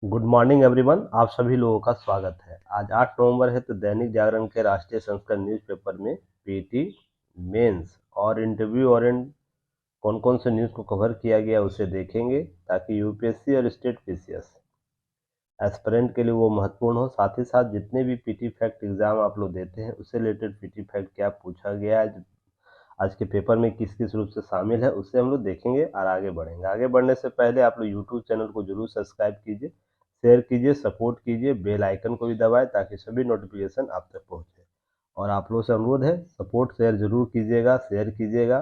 Good morning everyone. आप सभी लोगों का स्वागत है। आज 8 नवंबर है तो दैनिक जागरण के राष्ट्रीय संस्करण न्यूज़पेपर में पीटी मेंस और इंटरव्यू ओरिएंट कौन कौन से न्यूज़ को कवर किया गया उसे देखेंगे, ताकि यूपीएससी और स्टेट पीसीएस एस्पिरेंट के लिए वो महत्वपूर्ण हो। साथ ही साथ जितने भी पीटी फैक्ट एग्जाम आप लोग देते हैं उससे रिलेटेड पीटी फैक्ट क्या पूछा गया है, आज के पेपर में किस किस रूप से शामिल है, उससे हम लोग देखेंगे और आगे बढ़ेंगे। आगे बढ़ने से पहले आप लोग यूट्यूब चैनल को जरूर सब्सक्राइब कीजिए, शेयर कीजिए, सपोर्ट कीजिए, बेल आइकन को भी दबाएं ताकि सभी नोटिफिकेशन आप तक पहुंचे। और आप लोगों से अनुरोध है, सपोर्ट शेयर जरूर कीजिएगा, शेयर कीजिएगा,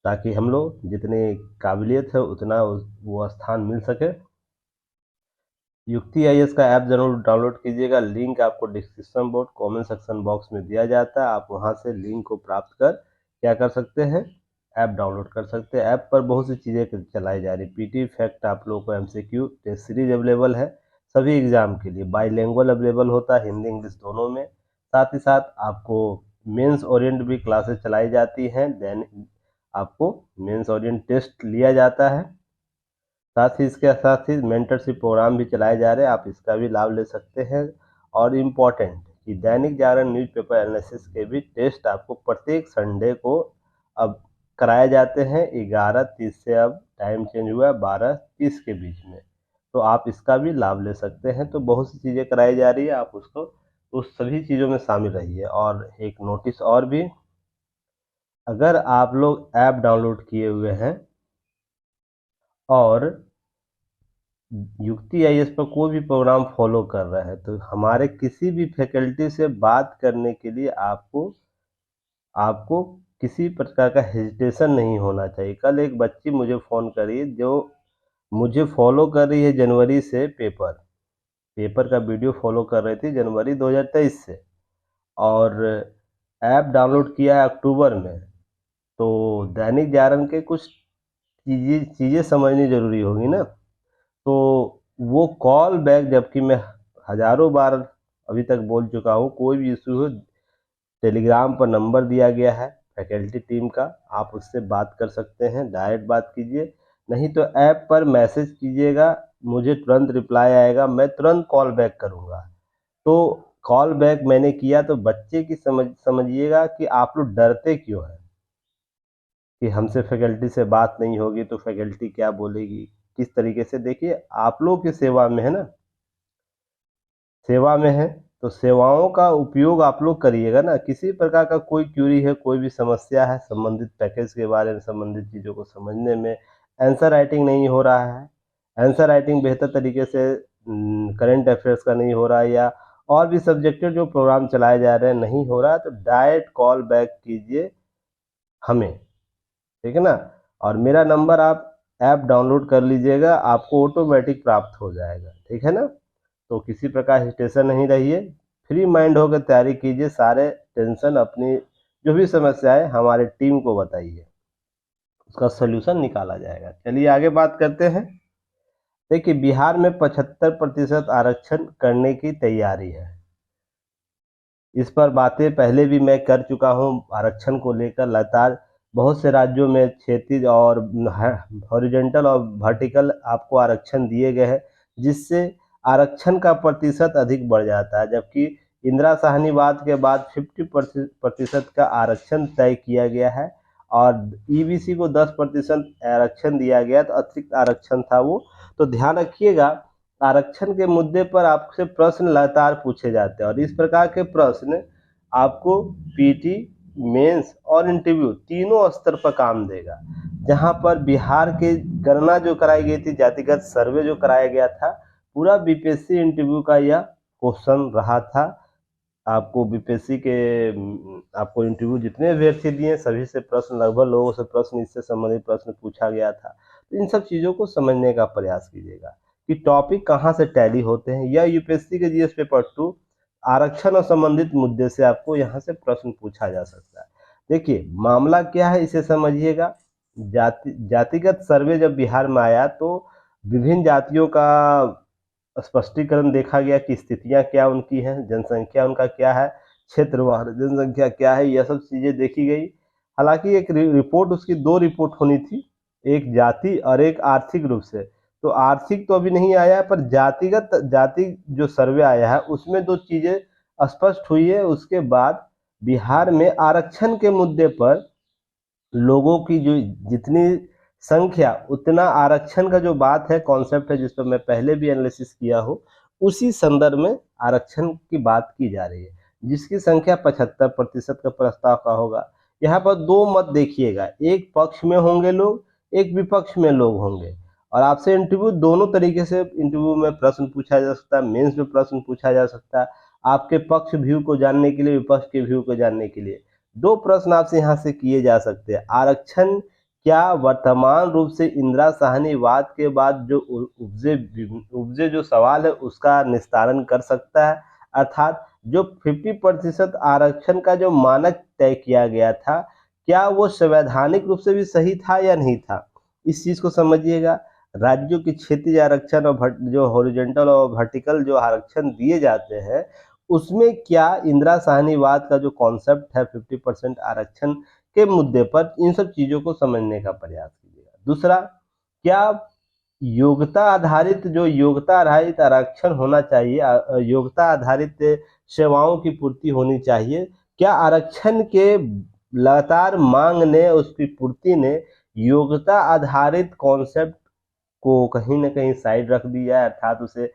ताकि हम लोग जितनी काबिलियत है उतना वो स्थान मिल सके। युक्ति आईएएस का ऐप जरूर डाउनलोड कीजिएगा। लिंक आपको description board comment section box में दिया जाता है। आप वहां से लिंक को प्राप्त कर क्या कर सकते हैं, ऐप डाउनलोड कर सकते हैं। ऐप पर बहुत सी चीज़ें चलाई जा रही। पीटी फैक्ट आप लोगों को एमसीक्यू टेस्ट सीरीज अवेलेबल है सभी एग्जाम के लिए। बाईलिंगुअल अवेलेबल होता है, हिंदी इंग्लिश दोनों में। साथ ही साथ आपको मेंस ओरिएंट भी क्लासेस चलाई जाती हैं। देन आपको मेंस ओरिएंट टेस्ट लिया जाता है। साथ ही इसके साथ ही मेंटरशिप प्रोग्राम भी चलाए जा रहे हैं, आप इसका भी लाभ ले सकते हैं। और इम्पॉर्टेंट कि दैनिक जागरण न्यूज़पेपर एनालिसिस के भी टेस्ट आपको प्रत्येक संडे को अब कराए जाते हैं। 11:30 से अब टाइम चेंज हुआ है 12:30 के बीच में, तो आप इसका भी लाभ ले सकते हैं। तो बहुत सी चीज़ें कराई जा रही है, आप उसको उस सभी चीज़ों में शामिल रहिए। और एक नोटिस और भी, अगर आप लोग ऐप डाउनलोड किए हुए हैं और युक्ति आईएएस पर कोई भी प्रोग्राम फॉलो कर रहा है, तो हमारे किसी भी फैकल्टी से बात करने के लिए आपको आपको किसी प्रकार का हेजिटेशन नहीं होना चाहिए। कल एक बच्ची मुझे फ़ोन करी जो मुझे फॉलो कर रही है जनवरी से, पेपर पेपर का वीडियो फॉलो कर रही थी जनवरी 2023 से, और ऐप डाउनलोड किया है अक्टूबर में। तो दैनिक जागरण के कुछ चीज़ें समझनी ज़रूरी होगी ना। तो वो कॉल बैक, जबकि मैं हज़ारों बार अभी तक बोल चुका हूँ, कोई भी इशू हो टेलीग्राम पर नंबर दिया गया है फैकल्टी टीम का, आप उससे बात कर सकते हैं, डायरेक्ट बात कीजिए। नहीं तो ऐप पर मैसेज कीजिएगा, मुझे तुरंत रिप्लाई आएगा, मैं तुरंत कॉल बैक करूँगा। तो कॉल बैक मैंने किया तो बच्चे की समझिएगा कि आप लोग डरते क्यों हैं कि हमसे फैकल्टी से बात नहीं होगी तो फैकल्टी क्या बोलेगी। किस तरीके से, देखिए आप लोग की सेवा में है ना, सेवा में है तो सेवाओं का उपयोग आप लोग करिएगा ना। किसी प्रकार का कोई क्यूरी है, कोई भी समस्या है संबंधित पैकेज के बारे में, संबंधित चीज़ों को समझने में आंसर राइटिंग नहीं हो रहा है, आंसर राइटिंग बेहतर तरीके से करंट अफेयर्स का नहीं हो रहा है, या और भी सब्जेक्टेड जो प्रोग्राम चलाए जा रहे हैं नहीं हो रहा है, तो डायरेक्ट कॉल बैक कीजिए हमें, ठीक है ना। और मेरा नंबर आप ऐप डाउनलोड कर लीजिएगा, आपको ऑटोमेटिक प्राप्त हो जाएगा, ठीक है ना। तो किसी प्रकार हेजिटेशन नहीं रहिए, फ्री माइंड होकर तैयारी कीजिए। सारे टेंशन अपनी जो भी समस्या है हमारे टीम को बताइए, उसका सलूशन निकाला जाएगा। चलिए आगे बात करते हैं। देखिए, बिहार में 75% आरक्षण करने की तैयारी है। इस पर बातें पहले भी मैं कर चुका हूं। आरक्षण को लेकर लगातार बहुत से राज्यों में क्षैतिज और हॉरिजॉन्टल और वर्टिकल आपको आरक्षण दिए गए हैं, जिससे आरक्षण का प्रतिशत अधिक बढ़ जाता है। जबकि इंदिरा साहनीवाद के बाद 50% का आरक्षण तय किया गया है, और ईबीसी को 10% आरक्षण दिया गया, तो अतिरिक्त आरक्षण था वो। तो ध्यान रखिएगा, आरक्षण के मुद्दे पर आपसे प्रश्न लगातार पूछे जाते हैं, और इस प्रकार के प्रश्न आपको पीटी, मेंस और इंटरव्यू तीनों स्तर पर काम देगा। जहां पर बिहार के गणना जो कराई गई थी, जातिगत सर्वे जो कराया गया था, पूरा बीपीएससी इंटरव्यू का यह क्वेश्चन रहा था। आपको बीपीएससी के आपको इंटरव्यू जितने अभ्यर्थी दिए सभी से प्रश्न, लगभग लोगों से प्रश्न, इससे संबंधित प्रश्न पूछा गया था। तो इन सब चीज़ों को समझने का प्रयास कीजिएगा कि टॉपिक कहाँ से टैली होते हैं, या यूपीएससी के जीएस पेपर 2 आरक्षण और संबंधित मुद्दे से आपको यहाँ से प्रश्न पूछा जा सकता है। देखिए मामला क्या है, इसे समझिएगा। जातिगत सर्वे जब बिहार में आया तो विभिन्न जातियों का स्पष्टीकरण देखा गया कि स्थितियां क्या उनकी हैं, जनसंख्या उनका क्या है, क्षेत्रवार जनसंख्या क्या है, यह सब चीज़ें देखी गई। हालांकि एक रिपोर्ट, उसकी दो रिपोर्ट होनी थी, एक जाति और एक आर्थिक रूप से। तो आर्थिक तो अभी नहीं आया है, पर जातिगत जाति जो सर्वे आया है उसमें दो चीजें स्पष्ट हुई है। उसके बाद बिहार में आरक्षण के मुद्दे पर लोगों की जो जितनी संख्या उतना आरक्षण का जो बात है, कॉन्सेप्ट है, जिस पर मैं पहले भी एनालिसिस किया हो, उसी संदर्भ में आरक्षण की बात की जा रही है, जिसकी संख्या 75% का प्रस्ताव का होगा। यहाँ पर दो मत देखिएगा, एक पक्ष में होंगे लोग, एक विपक्ष में लोग होंगे, और आपसे इंटरव्यू दोनों तरीके से इंटरव्यू में प्रश्न पूछा जा सकता है, मेंस में प्रश्न पूछा जा सकता है, आपके पक्ष व्यू को जानने के लिए, विपक्ष के व्यू को जानने के लिए। दो प्रश्न आपसे यहाँ से किए जा सकते हैं। आरक्षण क्या वर्तमान रूप से इंदिरा साहनीवाद के बाद जो उपजे जो सवाल है उसका निस्तारण कर सकता है, अर्थात जो 50% आरक्षण का जो मानक तय किया गया था, क्या वो संवैधानिक रूप से भी सही था या नहीं था, इस चीज को समझिएगा। राज्यों की क्षेत्रीय आरक्षण और जो हॉरिजॉन्टल और वर्टिकल जो आरक्षण दिए जाते हैं, उसमें क्या इंदिरा साहनीवाद का जो कॉन्सेप्ट है 50% आरक्षण के मुद्दे पर, इन सब चीजों को समझने का प्रयास कीजिएगा। दूसरा, क्या योग्यता आधारित आरक्षण होना चाहिए, योग्यता आधारित सेवाओं की पूर्ति होनी चाहिए, क्या आरक्षण के लगातार मांग ने, उसकी पूर्ति ने योग्यता आधारित कॉन्सेप्ट को कहीं ना कहीं साइड रख दिया है, अर्थात उसे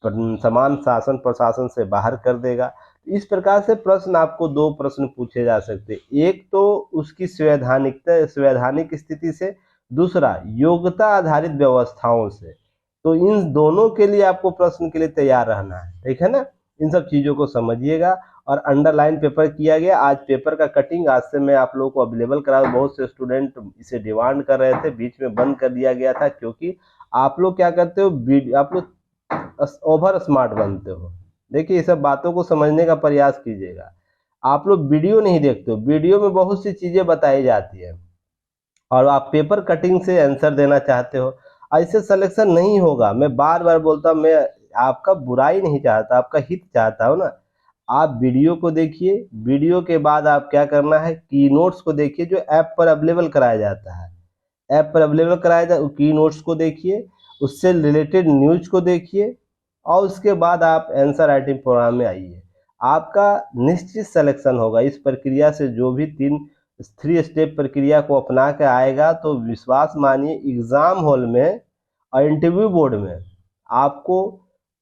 समान शासन प्रशासन से बाहर कर देगा। इस प्रकार से प्रश्न आपको दो प्रश्न पूछे जा सकते हैं, एक तो उसकी संवैधानिक स्थिति से, दूसरा योग्यता आधारित व्यवस्थाओं से। तो इन दोनों के लिए आपको प्रश्न के लिए तैयार रहना है, ठीक है ना। इन सब चीजों को समझिएगा। और अंडरलाइन पेपर किया गया, आज पेपर का कटिंग आज से मैं आप लोगों को अवेलेबल करा, बहुत से स्टूडेंट इसे डिमांड कर रहे थे, बीच में बंद कर दिया गया था, क्योंकि आप लोग क्या करते हो, आप लोग ओवर स्मार्ट बनते हो। देखिए, ये सब बातों को समझने का प्रयास कीजिएगा। आप लोग वीडियो नहीं देखते हो, वीडियो में बहुत सी चीजें बताई जाती है, और आप पेपर कटिंग से आंसर देना चाहते हो, ऐसे सिलेक्शन नहीं होगा। मैं बार बार बोलता हूँ, मैं आपका बुराई नहीं चाहता, आपका हित चाहता हूँ ना। आप वीडियो को देखिए, वीडियो के बाद आप क्या करना है, की नोट्स को देखिए जो ऐप पर अवेलेबल कराया जाता है, ऐप पर अवेलेबल कराया जाए, की नोट्स को देखिए, उससे रिलेटेड न्यूज को देखिए, और उसके बाद आप आंसर राइटिंग प्रोग्राम में आइए। आपका निश्चित सिलेक्शन होगा। इस प्रक्रिया से जो भी 3 स्टेप प्रक्रिया को अपना के आएगा, तो विश्वास मानिए एग्जाम हॉल में और इंटरव्यू बोर्ड में आपको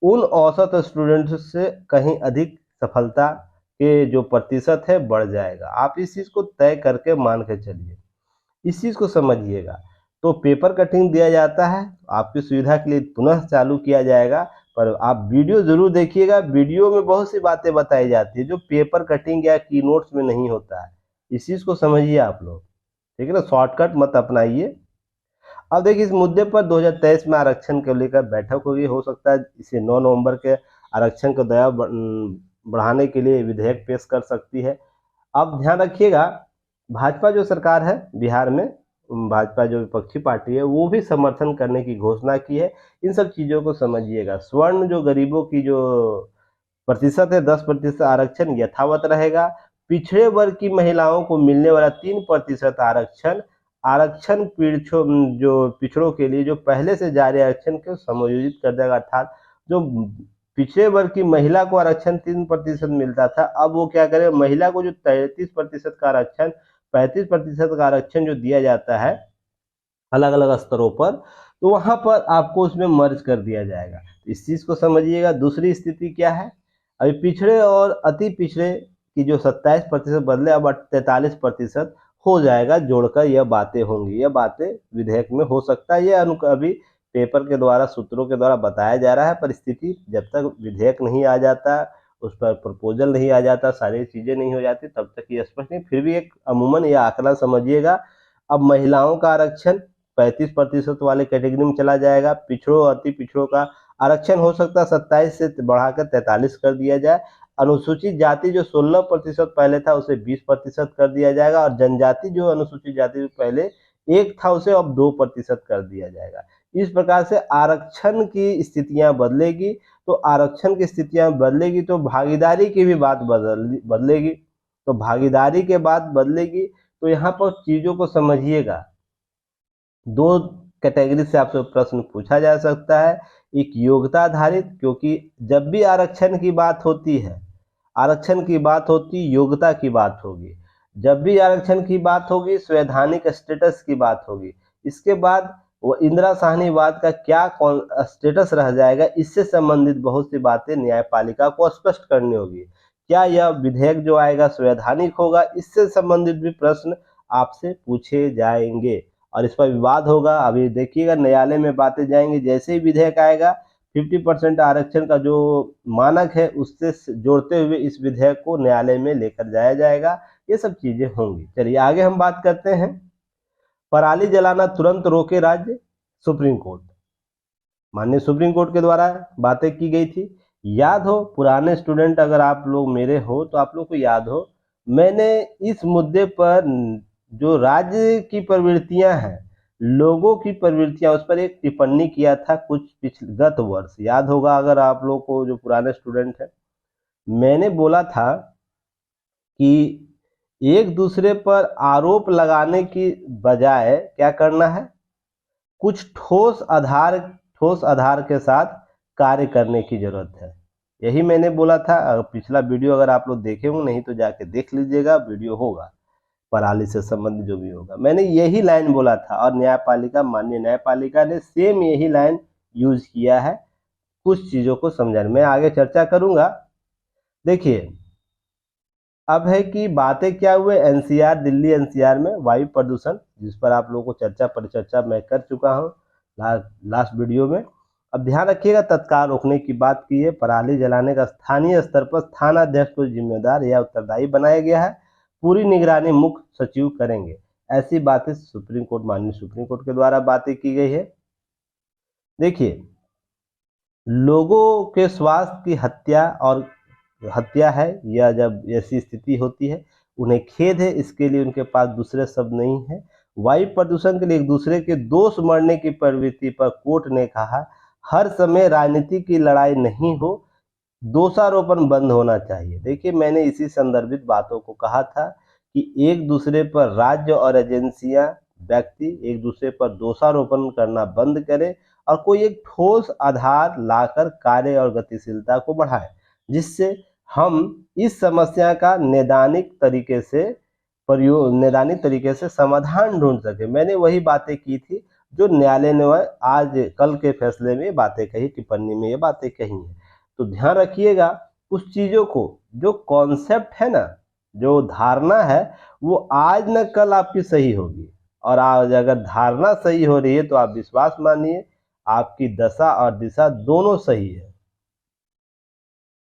उन औसत स्टूडेंट्स से कहीं अधिक सफलता के जो प्रतिशत है बढ़ जाएगा। आप इस चीज़ को तय करके मान के चलिए, इस चीज़ को समझिएगा। तो पेपर कटिंग दिया जाता है, आपकी सुविधा के लिए पुनः चालू किया जाएगा, पर आप वीडियो जरूर देखिएगा। वीडियो में बहुत सी बातें बताई जाती है जो पेपर कटिंग या की नोट्स में नहीं होता है, इस चीज़ को समझिए आप लोग, ठीक है ना। शॉर्टकट मत अपनाइए। अब देखिए, इस मुद्दे पर 2023 में आरक्षण को लेकर बैठक होगी, हो सकता है इसे 9 नवंबर के आरक्षण का दायरा बढ़ाने के लिए विधेयक पेश कर सकती है। अब ध्यान रखिएगा, भाजपा जो सरकार है बिहार में, भाजपा जो विपक्षी पार्टी है, वो भी समर्थन करने की घोषणा की है। इन सब चीज़ों को समझिएगा। स्वर्ण जो गरीबों की जो प्रतिशत है, 10% आरक्षण यथावत रहेगा। पिछड़े वर्ग की महिलाओं को मिलने वाला 3% आरक्षण, आरक्षण जो पिछड़ों के लिए जो पहले से जारी आरक्षण को समायोजित कर देगा, अर्थात जो पिछड़े वर्ग की महिला को आरक्षण 3% मिलता था, अब वो क्या करे, महिला को जो 33% का आरक्षण, 35% का आरक्षण जो दिया जाता है अलग अलग स्तरों पर, तो वहां पर आपको उसमें मर्ज कर दिया जाएगा। इस चीज को समझिएगा। दूसरी स्थिति क्या है, अभी पिछड़े और अति पिछड़े की जो 27% बदले अब 43% हो जाएगा, जोड़कर यह बातें होंगी। यह बातें विधेयक में हो सकता है, यह अभी पेपर के द्वारा, सूत्रों के द्वारा बताया जा रहा है। परिस्थिति जब तक विधेयक नहीं आ जाता, उस पर प्रपोजल नहीं आ जाता, सारी चीजें नहीं हो जाती, तब तक ये स्पष्ट नहीं। फिर भी एक अमूमन यह आंकड़ा समझिएगा। अब महिलाओं का आरक्षण 35% वाले कैटेगरी में चला जाएगा। पिछड़ों अति पिछड़ों का आरक्षण हो सकता है 27 से बढ़ाकर 43 कर दिया जाए। अनुसूचित जाति जो 16% पहले था, उसे 20% कर दिया जाएगा, और जनजाति जो अनुसूचित जाति पहले 1 था, उसे अब 2% कर दिया जाएगा। इस प्रकार से आरक्षण की स्थितियां बदलेगी। तो आरक्षण की स्थितियां बदलेगी तो भागीदारी की भी बात बदलेगी। तो भागीदारी के बात बदलेगी, तो यहाँ पर चीजों को समझिएगा। दो कैटेगरी से आपसे प्रश्न पूछा जा सकता है। एक योग्यता आधारित, क्योंकि जब भी आरक्षण की बात होती है, आरक्षण की बात होती, योग्यता की बात होगी। जब भी आरक्षण की बात होगी, संवैधानिक स्टेटस की बात होगी। इसके बाद वो इंदिरा साहनीवाद का क्या स्टेटस रह जाएगा, इससे संबंधित बहुत सी बातें न्यायपालिका को स्पष्ट करनी होगी। क्या यह विधेयक जो आएगा संवैधानिक होगा, इससे संबंधित भी प्रश्न आपसे पूछे जाएंगे और इस पर विवाद होगा। अभी देखिएगा न्यायालय में बातें जाएंगी, जैसे ही विधेयक आएगा 50% आरक्षण का जो मानक है उससे जोड़ते हुए इस विधेयक को न्यायालय में लेकर जाया जाएगा। ये सब चीजें होंगी। चलिए आगे हम बात करते हैं। पराली जलाना तुरंत रोके राज्य, सुप्रीम कोर्ट। माननीय सुप्रीम कोर्ट के द्वारा बातें की गई थी। याद हो, पुराने स्टूडेंट अगर आप लोग मेरे हो तो आप लोग को याद हो, मैंने इस मुद्दे पर जो राज्य की प्रवृत्तियां हैं, लोगों की प्रवृत्तियां, उस पर एक टिप्पणी किया था कुछ गत वर्ष। याद होगा अगर आप लोग को, जो पुराने स्टूडेंट हैं। मैंने बोला था कि एक दूसरे पर आरोप लगाने की बजाय क्या करना है, कुछ ठोस आधार के साथ कार्य करने की जरूरत है। यही मैंने बोला था। पिछला वीडियो अगर आप लोग देखे होंगे, नहीं तो जाके देख लीजिएगा, वीडियो होगा पराली से संबंधित जो भी होगा। मैंने यही लाइन बोला था और न्यायपालिका, माननीय न्यायपालिका ने सेम यही लाइन यूज किया है कुछ चीजों को समझाने में। आगे चर्चा करूंगा। देखिए, अब है कि बातें क्या हुए एनसीआर, दिल्ली एनसीआर में वायु प्रदूषण, जिस पर आप लोगों को चर्चा परिचर्चा मैं कर चुका हूं लास्ट वीडियो में। अब ध्यान रखिएगा, तत्काल रोकने की बात की है। पराली जलाने का स्थानीय स्तर पर थाना अध्यक्ष को जिम्मेदार या उत्तरदायी बनाया गया है। पूरी निगरानी मुख्य सचिव करेंगे। ऐसी बातें सुप्रीम कोर्ट, माननीय सुप्रीम कोर्ट के द्वारा बातें की गई है। देखिए, लोगों के स्वास्थ्य की हत्या है, या जब ऐसी स्थिति होती है उन्हें खेद है, इसके लिए उनके पास दूसरे शब्द नहीं है। वायु प्रदूषण के लिए एक दूसरे के दोष मरने की प्रवृत्ति पर कोर्ट ने कहा, हर समय राजनीति की लड़ाई नहीं हो, दोषारोपण बंद होना चाहिए। देखिए, मैंने इसी संदर्भित बातों को कहा था कि एक दूसरे पर राज्य और एजेंसियां, व्यक्ति एक दूसरे पर दोषारोपण करना बंद करें और कोई एक ठोस आधार लाकर कार्य और गतिशीलता को बढ़ाए, जिससे हम इस समस्या का नैदानिक तरीके से समाधान ढूंढ सके। मैंने वही बातें की थी जो न्यायालय ने आज कल के फैसले में बातें कही, टिप्पणी में ये बातें कही हैं। तो ध्यान रखिएगा, उस चीजों को, जो कॉन्सेप्ट है ना, जो धारणा है, वो आज न कल आपकी सही होगी। और आज अगर धारणा सही हो रही है तो आप विश्वास मानिए, आपकी दशा और दिशा दोनों सही है।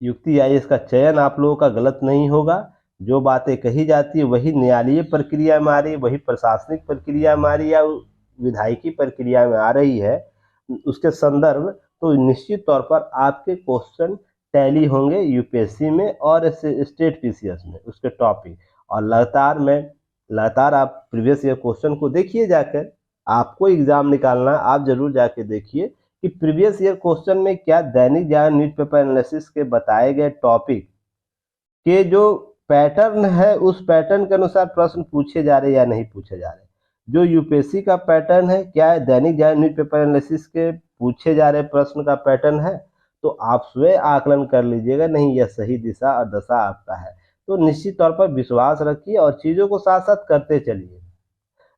युक्ति या इसका चयन आप लोगों का गलत नहीं होगा। जो बातें कही जाती है वही न्यायालयीय प्रक्रिया में आ रही है, वही प्रशासनिक प्रक्रिया में आ रही है या विधायिकी प्रक्रिया में आ रही है, उसके संदर्भ तो निश्चित तौर पर आपके क्वेश्चन टैली होंगे यूपीएससी में और स्टेट पीसीएस में, उसके टॉपिक। और लगातार आप प्रीवियस ईयर क्वेश्चन को देखिए जाकर। आपको एग्जाम निकालना, आप जरूर जाके देखिए कि प्रीवियस ईयर क्वेश्चन में क्या दैनिक जागरण न्यूज़पेपर एनालिसिस के बताए गए टॉपिक के जो पैटर्न है, उस पैटर्न के अनुसार प्रश्न पूछे जा रहे या नहीं पूछे जा रहे। जो यूपीएससी का पैटर्न है, क्या दैनिक जागरण न्यूज़पेपर एनालिसिस के पूछे जा रहे प्रश्न का पैटर्न है, तो आप स्वयं आकलन कर लीजिएगा, नहीं यह सही दिशा और दशा आपका है। तो निश्चित तौर पर विश्वास रखिए और चीजों को साथ साथ करते चलिए,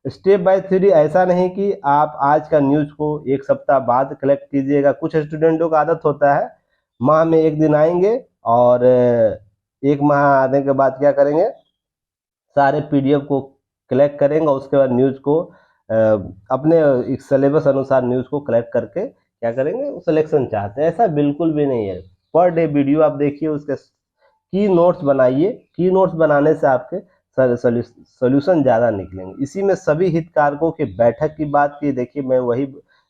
स्टेप बाय थ्योरी। ऐसा नहीं कि आप आज का न्यूज को एक सप्ताह बाद कलेक्ट कीजिएगा। कुछ स्टूडेंटों का आदत होता है, माह में एक दिन आएंगे और एक माह आने के बाद क्या करेंगे, सारे पीडीएफ को कलेक्ट करेंगे, उसके बाद न्यूज को अपने सिलेबस अनुसार न्यूज को कलेक्ट करके क्या करेंगे, सिलेक्शन चाहते हैं। ऐसा बिल्कुल भी नहीं है। पर डे वीडियो आप देखिए, उसके की नोट्स बनाइए। की नोट्स बनाने से आपके सोल्यूशन ज़्यादा निकलेंगे। इसी में सभी हितधारकों की बैठक की बात की। देखिए, मैं वही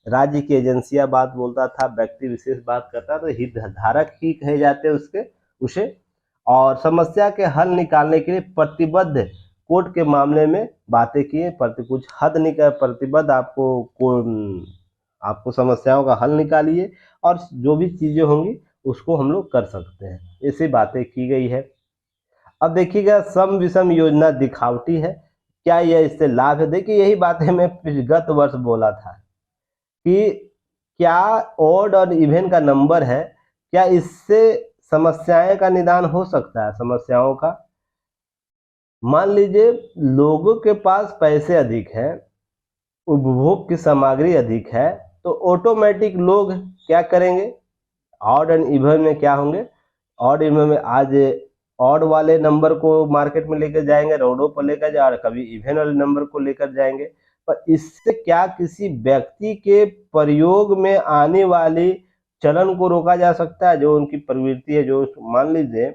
राज्य की एजेंसियां बात बोलता था, व्यक्ति विशेष बात करता, तो हितधारक ही कहे जाते हैं उसे। और समस्या के हल निकालने के लिए प्रतिबद्ध कोर्ट के मामले में बातें की। कुछ हद निकल प्रतिबद्ध, आपको समस्याओं का हल निकालिए और जो भी चीजें होंगी उसको हम लोग कर सकते हैं, ऐसी बातें की गई है। अब देखिएगा, सम विषम योजना दिखावटी है, क्या यह इससे लाभ है? देखिए, यही बातें मैं गत वर्ष बोला था। कि क्या ऑड और इवन का नंबर है, क्या इससे समस्याएं का निदान हो सकता है, समस्याओं का। मान लीजिए लोगों के पास पैसे अधिक हैं, उपभोग की सामग्री अधिक है, तो ऑटोमेटिक लोग क्या करेंगे, ऑड एंड इवन में क्या होंगे, ऑड इवन में आज ऑड वाले नंबर को मार्केट में लेकर जाएंगे, रोडों पर लेकर जा, कभी इवन वाले नंबर को लेकर जाएंगे। पर इससे क्या किसी व्यक्ति के प्रयोग में आने वाली चलन को रोका जा सकता है, जो उनकी प्रवृत्ति है, जो मान लीजिए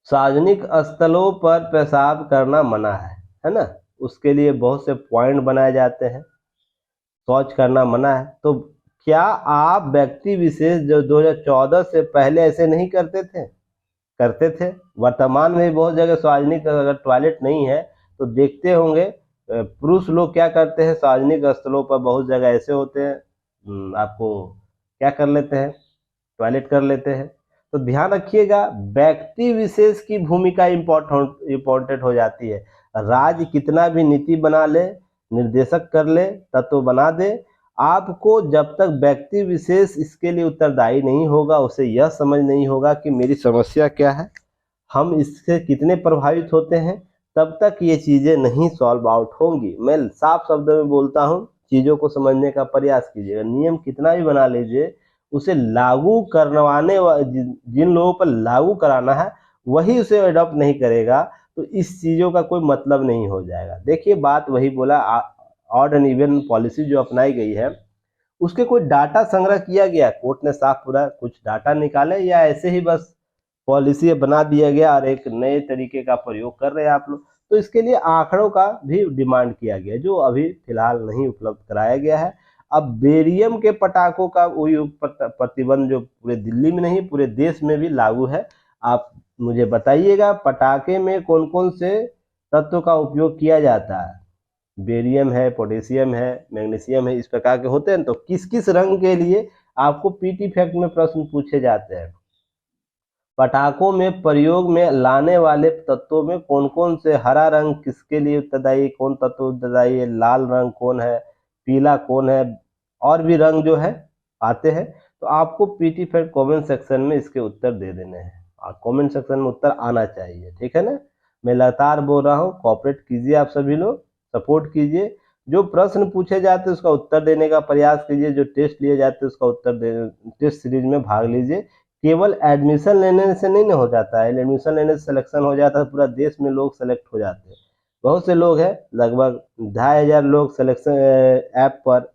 सार्वजनिक स्थलों पर पेशाब करना मना है ना, उसके लिए बहुत से पॉइंट बनाए जाते हैं, शौच करना मना है। तो क्या आप व्यक्ति विशेष जो 2014 से पहले ऐसे नहीं करते थे, करते थे। वर्तमान में बहुत जगह सार्वजनिक अगर टॉयलेट नहीं है तो देखते होंगे पुरुष लोग क्या करते हैं, सार्वजनिक स्थलों पर बहुत जगह ऐसे होते हैं, आपको क्या कर लेते हैं, टॉयलेट कर लेते हैं। तो ध्यान रखिएगा, व्यक्ति विशेष की भूमिका इम्पोर्टेंट हो जाती है। राज्य कितना भी नीति बना ले, निर्देशक कर ले, तत्व बना दे, आपको जब तक व्यक्ति विशेष इसके लिए उत्तरदायी नहीं होगा, उसे यह समझ नहीं होगा कि मेरी समस्या क्या है, हम इससे कितने प्रभावित होते हैं, तब तक ये चीज़ें नहीं सॉल्व आउट होंगी। मैं साफ शब्दों में बोलता हूँ, चीज़ों को समझने का प्रयास कीजिएगा। नियम कितना भी बना लीजिए, उसे लागू करवाने जिन लोगों पर लागू कराना है वही उसे अडॉप्ट नहीं करेगा, तो इस चीज़ों का कोई मतलब नहीं हो जाएगा। देखिए बात वही बोला, ऑड एंड इवन पॉलिसी जो अपनाई गई है उसके कोई डाटा संग्रह किया गया, कोर्ट ने साफ पूरा कुछ डाटा निकाले, या ऐसे ही बस पॉलिसी बना दिया गया और एक नए तरीके का प्रयोग कर रहे हैं आप लोग। तो इसके लिए आंकड़ों का भी डिमांड किया गया, जो अभी फिलहाल नहीं उपलब्ध कराया गया है। अब बेरियम के पटाखों का वही प्रतिबंध जो पूरे दिल्ली में नहीं पूरे देश में भी लागू है। आप मुझे बताइएगा पटाखे में कौन कौन से तत्व का उपयोग किया जाता है, बेरियम है, पोटेशियम है, मैग्नीशियम है, इस प्रकार के होते हैं। तो किस किस रंग के लिए आपको पीटी फैक्ट में प्रश्न पूछे जाते हैं। पटाखों में प्रयोग में लाने वाले तत्वों में कौन कौन से, हरा रंग किसके लिए उत्तरदायी, कौन तत्व उत्तरदायी है, लाल रंग कौन है, पीला कौन है, और भी रंग जो है आते हैं। तो आपको पीटी फैक्ट कमेंट सेक्शन में इसके उत्तर दे देने हैं, और कमेंट सेक्शन में उत्तर आना चाहिए, ठीक है ना। मैं लगातार बोल रहा हूँ, कोऑपरेट कीजिए, आप सभी लोग सपोर्ट कीजिए, जो प्रश्न पूछे जाते हैं उसका उत्तर देने का प्रयास कीजिए, जो टेस्ट लिए जाते हैं उसका उत्तर दे, टेस्ट सीरीज में भाग लीजिए। केवल एडमिशन लेने से नहीं हो जाता है, एडमिशन लेने से सिलेक्शन हो जाता है, पूरा देश में लोग सेलेक्ट हो जाते हैं। बहुत से लोग हैं, लगभग 2500 लोग सिलेक्शन ऐप पर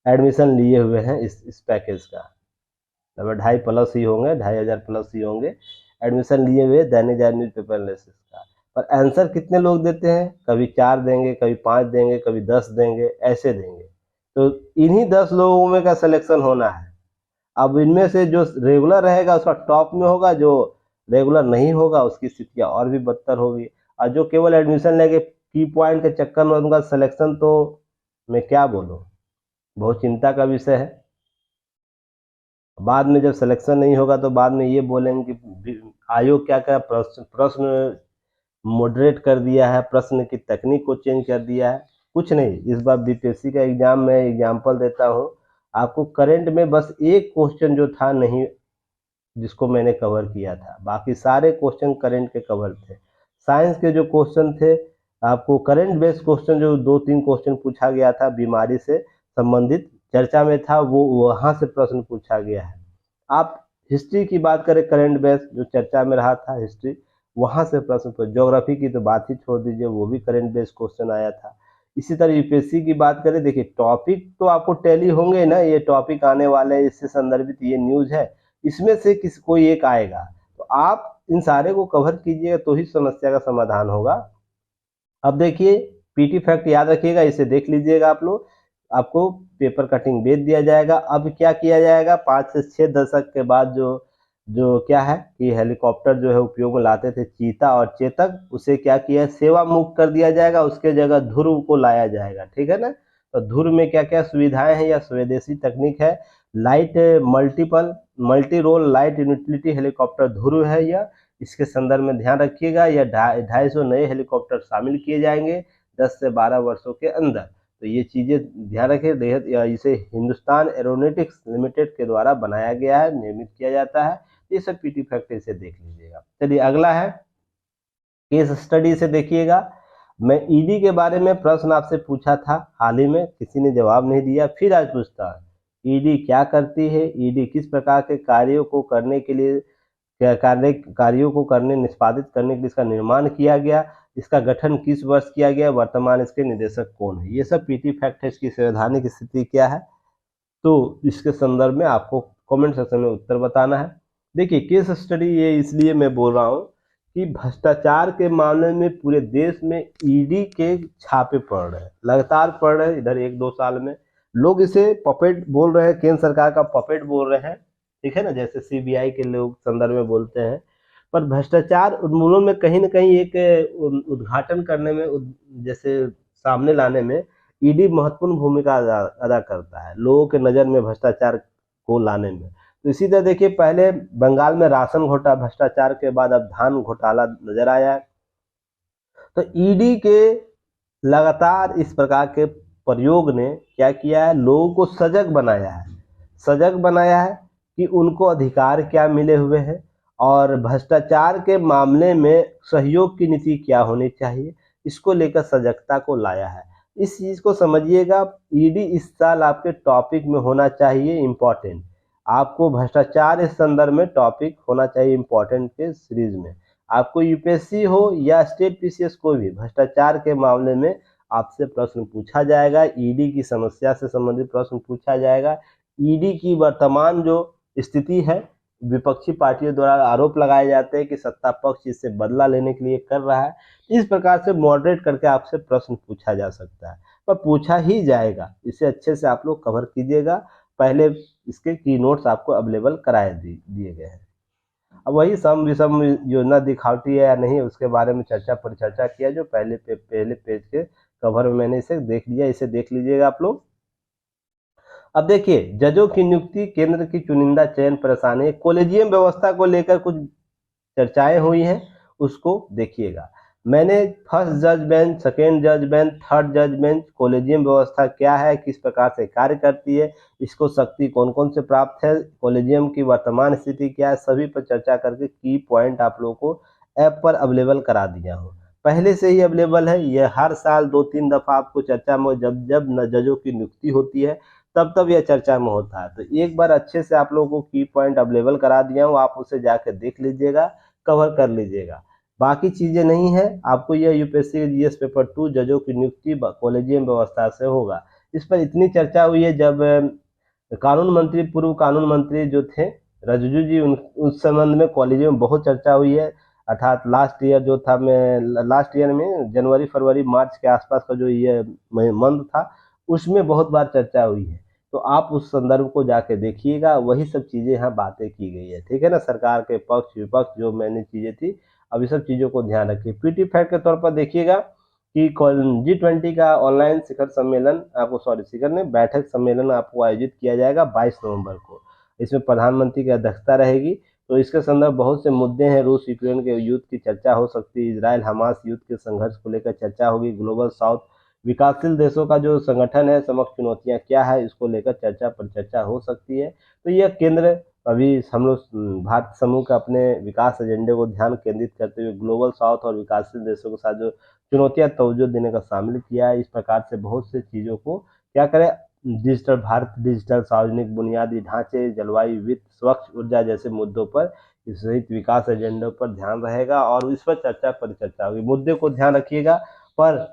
एडमिशन लिए हुए हैं इस पैकेज का, लगभग 2.5+ ही होंगे, 2500+ ही होंगे एडमिशन लिए हुए दैनिक जागरण न्यूज़पेपर एनालिसिस का। पर आंसर कितने लोग देते हैं, कभी 4 देंगे, कभी 5 देंगे, कभी 10 देंगे, ऐसे देंगे। तो इन्हीं 10 लोगों में का सिलेक्शन होना है। अब इनमें से जो रेगुलर रहेगा उसका टॉप में होगा, जो रेगुलर नहीं होगा उसकी स्थितियाँ और भी बदतर होगी। और जो केवल एडमिशन लेके की पॉइंट के चक्कर में उनका सिलेक्शन, तो मैं क्या बोलूँ, बहुत चिंता का विषय है। बाद में जब सिलेक्शन नहीं होगा तो बाद में ये बोलेंगे कि आयोग क्या क्या प्रश्न मॉडरेट कर दिया है, प्रश्न की तकनीक को चेंज कर दिया है। कुछ नहीं, इस बार बीपीएससी का एग्जाम में एग्जाम्पल देता हूँ आपको। करंट में बस एक क्वेश्चन जो था नहीं, जिसको मैंने कवर किया था, बाकी सारे क्वेश्चन करंट के कवर थे। साइंस के जो क्वेश्चन थे, आपको करंट बेस्ड क्वेश्चन जो 2-3 क्वेश्चन पूछा गया था बीमारी से संबंधित चर्चा में था, वो वहाँ से प्रश्न पूछा गया है। आप हिस्ट्री की बात करें, करंट बेस्ड जो चर्चा में रहा था हिस्ट्री, वहाँ से प्रश्न पूछा। ज्योग्राफी की तो बात ही छोड़ दीजिए, वो भी करंट बेस्ड क्वेश्चन आया था। इसी तरह यूपीएससी की बात करें, देखिए टॉपिक तो आपको टैली होंगे ना, ये टॉपिक आने वाले, इससे संदर्भित ये न्यूज़ है, इसमें से किसी कोई एक आएगा, तो आप इन सारे को कवर कीजिएगा तो ही समस्या का समाधान होगा। अब देखिए पीटी फैक्ट याद रखिएगा, इसे देख लीजिएगा आप लोग, आपको पेपर कटिंग भेज दिया जाएगा। अब क्या किया जाएगा, 5 से 6 दशक के बाद जो जो क्या है कि हेलीकॉप्टर जो है उपयोग में लाते थे, चीता और चेतक, उसे क्या किया है, सेवा मुक्त कर दिया जाएगा, उसके जगह ध्रुव को लाया जाएगा, ठीक है ना। तो ध्रुव में क्या क्या सुविधाएं हैं, या स्वदेशी तकनीक है, light multi role light utility helicopter Dhruv है यह। इसके संदर्भ में ध्यान रखिएगा, यह 250 नए हेलीकॉप्टर शामिल किए जाएंगे 10 से 12 वर्षों के अंदर। तो ये चीज़ें ध्यान रखें। या इसे हिंदुस्तान एरोनॉटिक्स लिमिटेड के द्वारा बनाया गया है, निर्मित किया जाता है। ये सब पीटी फैक्ट इसे देख लीजिएगा। चलिए अगला है केस स्टडी से देखिएगा। मैं ईडी के बारे में प्रश्न आपसे पूछा था हाल ही में, किसी ने जवाब नहीं दिया, फिर आज पूछता है ईडी क्या करती है, ईडी किस प्रकार के कार्यों को करने के लिए कार्यों को करने निष्पादित करने के लिए इसका निर्माण किया गया, इसका गठन किस वर्ष किया गया, वर्तमान इसके निदेशक कौन है। ये सब पीटी फैक्ट है। इसकी संवैधानिक स्थिति क्या है, तो इसके संदर्भ में आपको कमेंट सेक्शन में उत्तर बताना है। देखिए केस स्टडी ये इसलिए मैं बोल रहा हूँ कि भ्रष्टाचार के मामले में पूरे देश में ईडी के छापे पड़ रहे हैं, लगातार पड़ रहे हैं। इधर 1-2 साल में लोग इसे पपेट बोल रहे हैं, केंद्र सरकार का पपेट बोल रहे हैं, ठीक है ना, जैसे सीबीआई के लोग संदर्भ में बोलते हैं। पर भ्रष्टाचार उन्मूलन में कहीं ना कहीं एक उद्घाटन करने में, जैसे सामने लाने में ईडी महत्वपूर्ण भूमिका अदा करता है, लोगों के नज़र में भ्रष्टाचार को लाने में। तो इसी तरह देखिए पहले बंगाल में राशन घोटाला भ्रष्टाचार के बाद अब धान घोटाला नजर आया है। तो ईडी के लगातार इस प्रकार के प्रयोग ने क्या किया है, लोगों को सजग बनाया है, सजग बनाया है कि उनको अधिकार क्या मिले हुए हैं और भ्रष्टाचार के मामले में सहयोग की नीति क्या होनी चाहिए, इसको लेकर सजगता को लाया है। इस चीज़ को समझिएगा। ईडी इस साल आपके टॉपिक में होना चाहिए इम्पोर्टेंट, आपको भ्रष्टाचार इस संदर्भ में टॉपिक होना चाहिए इम्पोर्टेंट के सीरीज में। आपको यूपीएससी हो या स्टेट पीसीएस कोई भी भ्रष्टाचार के मामले में आपसे प्रश्न पूछा जाएगा, ईडी की समस्या से संबंधित प्रश्न पूछा जाएगा। ईडी की वर्तमान जो स्थिति है, विपक्षी पार्टियों द्वारा आरोप लगाए जाते हैं कि सत्ता पक्ष इससे बदला लेने के लिए कर रहा है। इस प्रकार से मॉडरेट करके आपसे प्रश्न पूछा जा सकता है, पर पूछा ही जाएगा। इसे अच्छे से आप लोग कवर कीजिएगा। पहले इसके की नोट्स आपको अवेलेबल कराए दिए गए हैं। अब वही सम विषम योजना दिखावटी है या नहीं, उसके बारे में परिचर्चा किया, जो पहले पेज के कवर में मैंने इसे देख लिया, इसे देख लीजिएगा आप लोग। अब देखिए जजों की नियुक्ति, केंद्र की चुनिंदा चयन परेशानी, कॉलेजियम व्यवस्था को लेकर कुछ चर्चाएं हुई हैं, उसको देखिएगा। मैंने फर्स्ट जज बेंच, सेकेंड जज बेंच, थर्ड जज बेंच, कॉलेजियम व्यवस्था क्या है, किस प्रकार से कार्य करती है, इसको शक्ति कौन कौन से प्राप्त है, कॉलेजियम की वर्तमान स्थिति क्या है, सभी पर चर्चा करके की पॉइंट आप लोगों को ऐप पर अवेलेबल करा दिया हूँ। पहले से ही अवेलेबल है, यह हर साल 2-3 दफ़ा आपको चर्चा में जब जजों की नियुक्ति होती है तब यह चर्चा में होता है। तो एक बार अच्छे से आप लोगों को की पॉइंट अवेलेबल करा दिया हूँ, आप उसे जाकर देख लीजिएगा, कवर कर लीजिएगा। बाकी चीज़ें नहीं है, आपको यह यूपीएससी के जीएस पेपर 2 जजों की नियुक्ति कॉलेजियम व्यवस्था से होगा। इस पर इतनी चर्चा हुई है, जब कानून मंत्री, पूर्व कानून मंत्री जो थे रिजिजू जी, उस संबंध में कॉलेजियम में बहुत चर्चा हुई है। अर्थात लास्ट ईयर जो था, लास्ट ईयर में जनवरी फरवरी मार्च के आसपास का जो ये मंथ था, उसमें बहुत बार चर्चा हुई है। तो आप उस संदर्भ को जाके देखिएगा, वही सब चीज़ें यहाँ बातें की गई है, ठीक है ना। सरकार के पक्ष विपक्ष जो मैंने चीज़ें थी, अब इस सब चीज़ों को ध्यान रखिए। पीटी फैक्ट के तौर पर देखिएगा कि G20 का ऑनलाइन शिखर सम्मेलन आपको, शिखर ने बैठक सम्मेलन आपको आयोजित किया जाएगा 22 नवंबर को। इसमें प्रधानमंत्री की अध्यक्षता रहेगी। तो इसके संदर्भ बहुत से मुद्दे हैं, रूस यूक्रेन के युद्ध की चर्चा हो सकती है, इजराइल हमास युद्ध के संघर्ष को लेकर चर्चा होगी, ग्लोबल साउथ विकासशील देशों का जो संगठन है, समक्ष चुनौतियां क्या है, इसको लेकर चर्चा हो सकती है। तो यह केंद्र अभी हम लोग भारत समूह के अपने विकास एजेंडे को ध्यान केंद्रित करते हुए ग्लोबल साउथ और विकासशील देशों के साथ जो चुनौतियां तवज्जो देने का शामिल किया है। इस प्रकार से बहुत से चीज़ों को क्या करें, डिजिटल भारत, डिजिटल सार्वजनिक बुनियादी ढांचे, जलवायु, वित्त, स्वच्छ ऊर्जा जैसे मुद्दों पर, इस सहित विकास एजेंडों पर ध्यान रहेगा और इस पर परिचर्चा होगी। मुद्दे को ध्यान रखिएगा। पर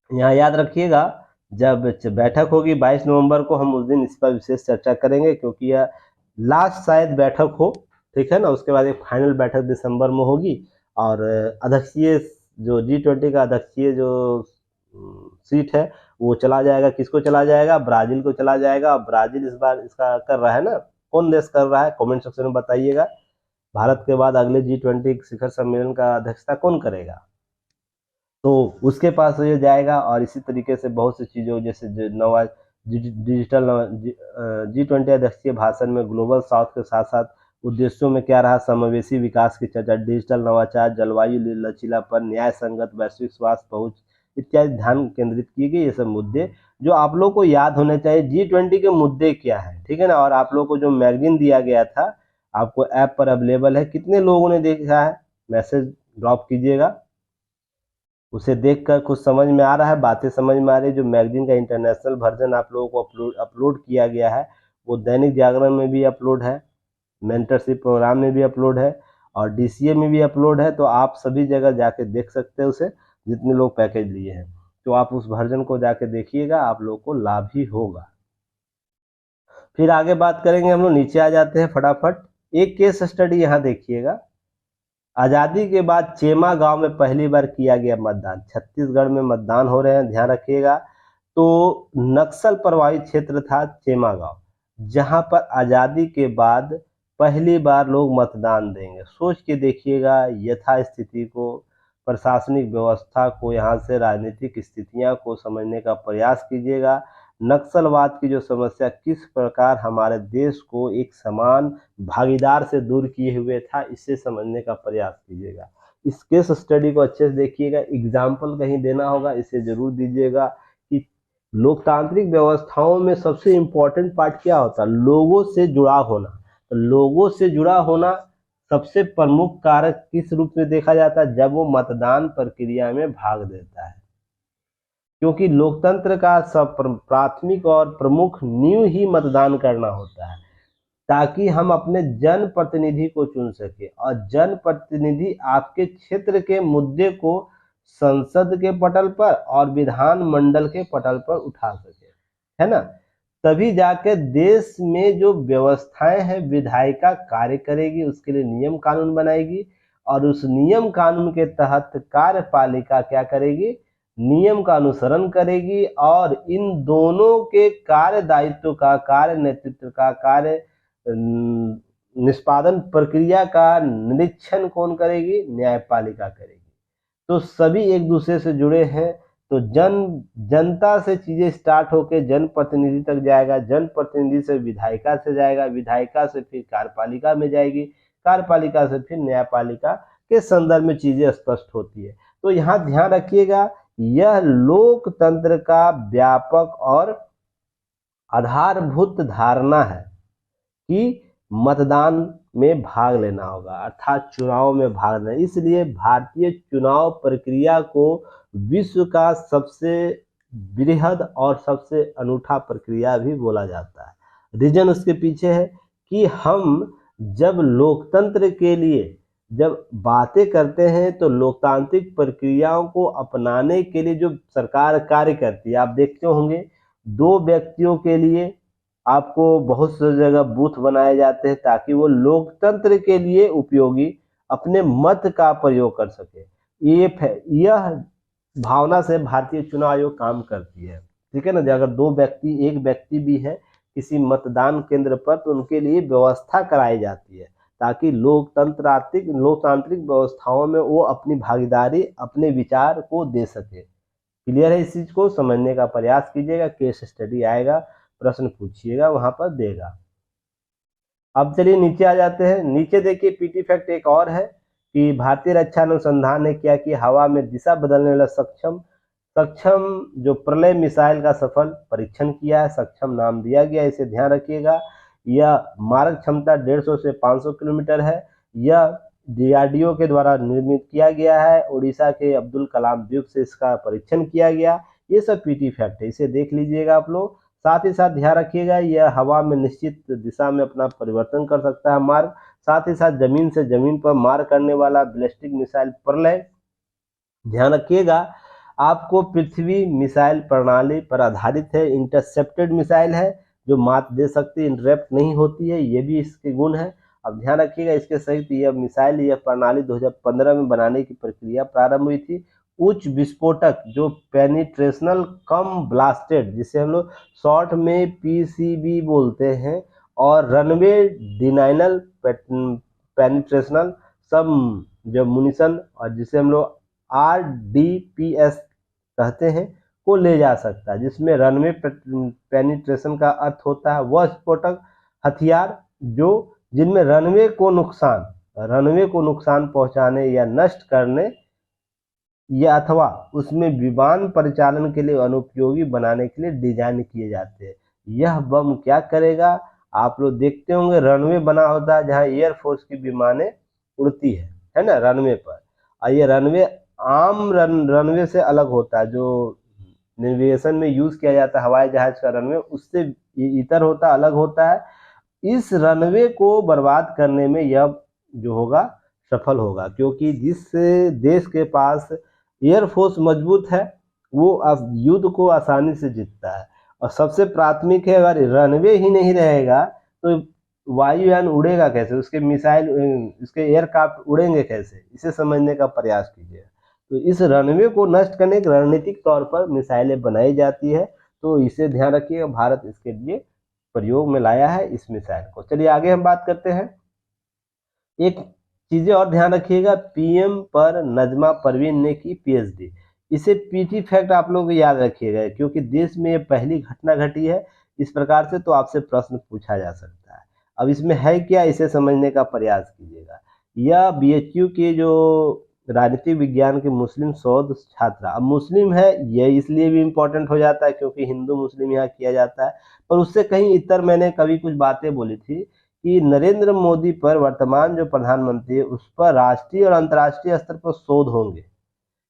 यहाँ याद रखिएगा, जब बैठक होगी 22 नवंबर को, हम उस दिन इस पर विशेष चर्चा करेंगे, क्योंकि यह लास्ट शायद बैठक हो, ठीक है ना। उसके बाद एक फाइनल बैठक दिसंबर में होगी और अध्यक्षीय जो G20 का अध्यक्षीय जो सीट है वो चला जाएगा, किसको चला जाएगा, ब्राज़ील को चला जाएगा। ब्राज़ील इस बार इसका कर रहा है ना, कौन देश कर रहा है, कमेंट सेक्शन में बताइएगा। भारत के बाद अगले G20 शिखर सम्मेलन का अध्यक्षता कौन करेगा, तो उसके पास ये जाएगा। और इसी तरीके से बहुत सी चीज़ों, जैसे नवा डिजिटल G20 अध्यक्षीय भाषण में ग्लोबल साउथ के साथ साथ उद्देश्यों में क्या रहा, समावेशी विकास की चर्चा, डिजिटल नवाचार, जलवायु लचीलापन, न्याय संगत वैश्विक स्वास्थ्य पहुंच इत्यादि ध्यान केंद्रित किए गए। ये सब मुद्दे जो आप लोग को याद होने चाहिए। G20 के मुद्दे क्या है, ठीक है ना। और आप लोग को जो मैगजीन दिया गया था आपको ऐप पर अवेलेबल है, कितने लोगों ने देखा है, मैसेज ड्रॉप कीजिएगा। उसे देखकर कुछ समझ में आ रहा है, बातें समझ में आ रही है। जो मैगजीन का इंटरनेशनल वर्जन आप लोगों को अपलोड किया गया है वो दैनिक जागरण में भी अपलोड है, मेंटरशिप प्रोग्राम में भी अपलोड है और DCA में भी अपलोड है। तो आप सभी जगह जाके देख सकते हैं उसे, जितने लोग पैकेज लिए हैं। तो आप उस वर्जन को जाके देखिएगा, आप लोग को लाभ ही होगा। फिर आगे बात करेंगे हम लोग, नीचे आ जाते हैं फटाफट। एक केस स्टडी यहाँ देखिएगा। आज़ादी के बाद चेमा गांव में पहली बार किया गया मतदान। छत्तीसगढ़ में मतदान हो रहे हैं, ध्यान रखिएगा। तो नक्सल प्रभावित क्षेत्र था चेमा गांव, जहां पर आज़ादी के बाद पहली बार लोग मतदान देंगे। सोच के देखिएगा यथास्थिति को, प्रशासनिक व्यवस्था को, यहाँ से राजनीतिक स्थितियां को समझने का प्रयास कीजिएगा। नक्सलवाद की जो समस्या किस प्रकार हमारे देश को एक समान भागीदार से दूर किए हुए था, इसे समझने का प्रयास कीजिएगा। इस केस स्टडी को अच्छे से देखिएगा, एग्जाम्पल कहीं देना होगा इसे जरूर दीजिएगा कि लोकतांत्रिक व्यवस्थाओं में सबसे इम्पोर्टेंट पार्ट क्या होता है, लोगों से जुड़ा होना। तो लोगों से जुड़ा होना सबसे प्रमुख कारक किस रूप में देखा जाता है, जब वो मतदान प्रक्रिया में भाग लेता है। क्योंकि लोकतंत्र का सब प्राथमिक और प्रमुख नींव ही मतदान करना होता है, ताकि हम अपने जन प्रतिनिधि को चुन सके और जन प्रतिनिधि आपके क्षेत्र के मुद्दे को संसद के पटल पर और विधान मंडल के पटल पर उठा सके, है ना। तभी जाके देश में जो व्यवस्थाएं हैं विधायिका कार्य करेगी, उसके लिए नियम कानून बनाएगी और उस नियम कानून के तहत कार्यपालिका क्या करेगी, नियम का अनुसरण करेगी और इन दोनों के कार्य दायित्व का, कार्य नेतृत्व का, कार्य निष्पादन प्रक्रिया का निरीक्षण कौन करेगी, न्यायपालिका करेगी। तो सभी एक दूसरे से जुड़े हैं। तो जनता से चीजें स्टार्ट होके जनप्रतिनिधि तक जाएगा, जनप्रतिनिधि से विधायिका से जाएगा, विधायिका से फिर कार्यपालिका में जाएगी, कार्यपालिका से फिर न्यायपालिका के संदर्भ में चीजें स्पष्ट होती है। तो यहाँ ध्यान रखिएगा, यह लोकतंत्र का व्यापक और आधारभूत धारणा है कि मतदान में भाग लेना होगा, अर्थात चुनाव में भाग लेना। इसलिए भारतीय चुनाव प्रक्रिया को विश्व का सबसे बृहद और सबसे अनूठा प्रक्रिया भी बोला जाता है। रीजन उसके पीछे है कि हम जब लोकतंत्र के लिए जब बातें करते हैं तो लोकतांत्रिक प्रक्रियाओं को अपनाने के लिए जो सरकार कार्य करती है, आप देखते होंगे 2 व्यक्तियों के लिए आपको बहुत सी जगह बूथ बनाए जाते हैं ताकि वो लोकतंत्र के लिए उपयोगी अपने मत का प्रयोग कर सके। यह भावना से भारतीय चुनाव आयोग काम करती है, ठीक है ना। अगर 2 व्यक्ति, एक व्यक्ति भी है किसी मतदान केंद्र पर तो उनके लिए व्यवस्था कराई जाती है ताकि लोकतांत्रिक व्यवस्थाओं में वो अपनी भागीदारी, अपने विचार को दे सके। क्लियर है, इस चीज को समझने का प्रयास कीजिएगा। केस स्टडी आएगा, प्रश्न पूछिएगा, वहां पर देगा। अब चलिए नीचे आ जाते हैं। नीचे देखिए पीटी फैक्ट एक और है कि भारतीय रक्षा अनुसंधान ने क्या किया, हवा में दिशा बदलने वाला सक्षम जो प्रलय मिसाइल का सफल परीक्षण किया है। सक्षम नाम दिया गया, इसे ध्यान रखिएगा। यह मारक क्षमता 150 से 500 किलोमीटर है। यह DRDO के द्वारा निर्मित किया गया है। उड़ीसा के अब्दुल कलाम द्वीप से इसका परीक्षण किया गया। ये सब पीटी फैक्ट है, इसे देख लीजिएगा आप लोग। साथ ही साथ ध्यान रखिएगा यह हवा में निश्चित दिशा में अपना परिवर्तन कर सकता है मार्ग। साथ ही साथ जमीन से जमीन पर मार करने वाला बैलिस्टिक मिसाइल प्रलय, ध्यान रखिएगा आपको पृथ्वी मिसाइल प्रणाली पर आधारित है। इंटरसेप्टेड मिसाइल है जो मात दे सकती है, इंटरप्ट नहीं होती है, ये भी इसके गुण है। अब ध्यान रखिएगा इसके सहित यह मिसाइल, यह प्रणाली 2015 में बनाने की प्रक्रिया प्रारंभ हुई थी। उच्च विस्फोटक जो पेनिट्रेशनल कम ब्लास्टेड, जिसे हम लोग शॉर्ट में PCB बोलते हैं, और रनवे डिनाइनल पेनिट्रेशनल सब जो मुनिशन, और जिसे हम लोग RDPS कहते हैं, को ले जा सकता है, जिसमें रनवे पेनिट्रेशन का अर्थ होता है वह स्फोटक हथियार जो जिनमें रनवे को नुकसान पहुंचाने या नष्ट करने या अथवा उसमें विमान परिचालन के लिए अनुपयोगी बनाने के लिए डिजाइन किए जाते हैं। यह बम क्या करेगा, आप लोग देखते होंगे रनवे बना होता है जहाँ एयरफोर्स की विमानें उड़ती है ना, रनवे पर। और ये रनवे आम रनवे से अलग होता है, जो नेविगेशन में यूज किया जाता है हवाई जहाज का रनवे, उससे इतर होता है, अलग होता है। इस रनवे को बर्बाद करने में यह जो होगा सफल होगा, क्योंकि जिस देश के पास एयरफोर्स मजबूत है वो युद्ध को आसानी से जीतता है। और सबसे प्राथमिक है, अगर रनवे ही नहीं रहेगा तो वायुयान उड़ेगा कैसे, उसके मिसाइल, उसके एयरक्राफ्ट उड़ेंगे कैसे, इसे समझने का प्रयास कीजिए। तो इस रनवे को नष्ट करने के रणनीतिक तौर पर मिसाइलें बनाई जाती है, तो इसे ध्यान रखिएगा, भारत इसके लिए प्रयोग में लाया है इस मिसाइल को। चलिए आगे हम बात करते हैं। एक चीजें और ध्यान रखिएगा, पीएम पर नजमा परवीन ने की पीएचडी। इसे पीटी फैक्ट आप लोग याद रखिएगा, क्योंकि देश में ये पहली घटना घटी है इस प्रकार से, तो आपसे प्रश्न पूछा जा सकता है। अब इसमें है क्या, इसे समझने का प्रयास कीजिएगा। यह बीएचयू के जो राजनीतिक विज्ञान के मुस्लिम शोध छात्रा, अब मुस्लिम है यह इसलिए भी इम्पोर्टेंट हो जाता है क्योंकि हिंदू मुस्लिम यहाँ किया जाता है, पर उससे कहीं इतर मैंने कभी कुछ बातें बोली थी कि नरेंद्र मोदी पर, वर्तमान जो प्रधानमंत्री है उस पर राष्ट्रीय और अंतर्राष्ट्रीय स्तर पर शोध होंगे,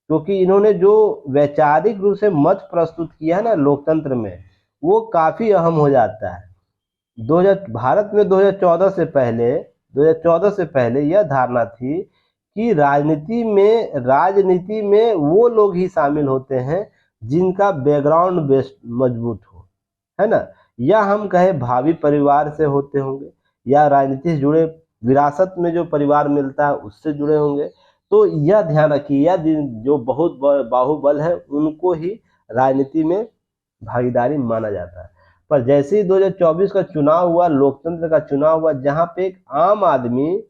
क्योंकि इन्होंने जो वैचारिक रूप से मत प्रस्तुत किया है ना लोकतंत्र में, वो काफी अहम हो जाता है। 2000 भारत में 2014 से पहले यह धारणा थी कि राजनीति में वो लोग ही शामिल होते हैं जिनका बैकग्राउंड बेस मजबूत हो, है ना, या हम कहे भावी परिवार से होते होंगे, या राजनीति से जुड़े, विरासत में जो परिवार मिलता है उससे जुड़े होंगे। तो यह ध्यान रखिए, यह जो बहुत बाहुबल है उनको ही राजनीति में भागीदारी माना जाता है। पर जैसे ही 2024 का चुनाव हुआ, लोकतंत्र का चुनाव हुआ, जहां पे एक आम आदमी